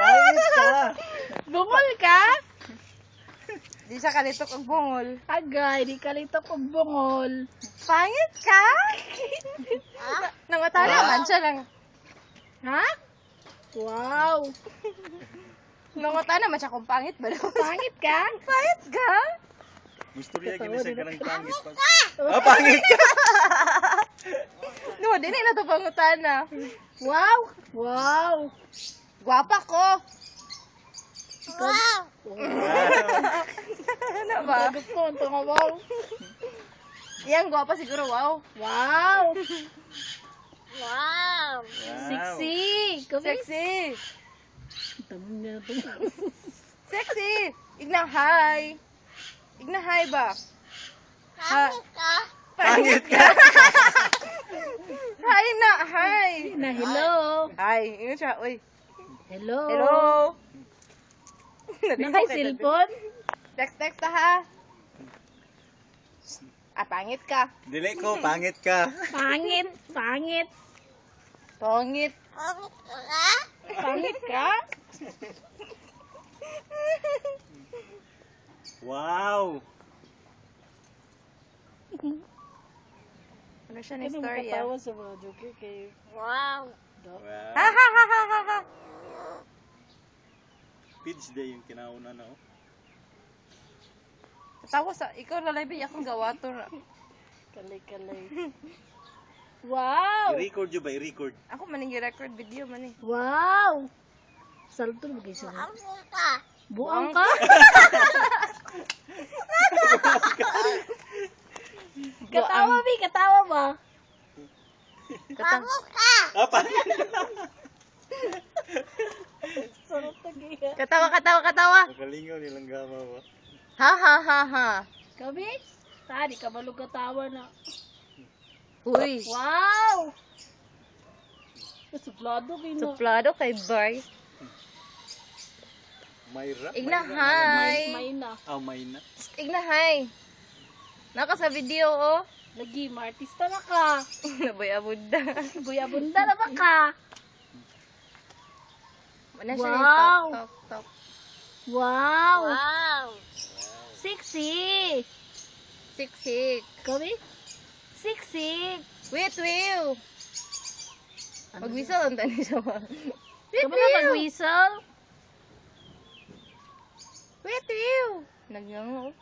Pangit ka. Bungol ka? Di siya kalitok ang bungol. Agay, di kalitok og bungol. Pangit ka? Nangatala man siya lang. Ha? Wow. Nangatala man siya kung pangit ba daw? Pangit ka? Pangit ka? Gusto niya ginisag ka ng pangit. Ah, pangit ka. No, dili na to pangutana. Wow. Wow. Gwapa ko. Wow. Ano ba? Sagot ko, ito nga wow. Yan, gwapa siguro, wow. Wow. Wow. Sexy. Kami. Sexy. Tanong niya ito. Sexy. Igna, hi. Igna, hi ba? Pangit ka. Pangit ka. Hi na, hi. Na hello. Hi. Ingat siya, uy. Hello. Hello. Nakay cellphone? Text ta ha. Ah, pangit ka. Dili ko, pangit ka. Pangit. Pangit. Pangit. Pangit ka? Wow. Ano siya ni Ano story makatawa sa mga joke kay... Wow. Wow. Ha ha ha ha ha ha. Pids day yung kinauna na, oh. Tawa sa, ikaw na live akong gawa to. Kalay-kalay. Wow. I-record yun ba? I-record. Ako man yung record video man eh. Wow. Salto bagay siya. Buang ka? Katawa, Bi. Katawa ba? Ah, pangit. Sarap tagiya. Katawa. Makalingaw nilang gama ba? Ha ha ha ha. Kami? Tadi ka balog katawa na. Uy. Wow. Suplado kayo na. Suplado kay Bar. Mayra? Igna, Mayra? hi. May na. Ah, may na. Igna, hi. Naka sa video, oh. Lagi, martista na ka. Naboy-abunda. Buya-bunda na ba ka? Wala siya Wow. yung top. Wow. Sexy. Siksik. Kami? Sexy. Wait, Will. Mag-whistle ang tani siya ba? Wait, Kamu na Will. mag-whistle? Wait, Will. Nagyango.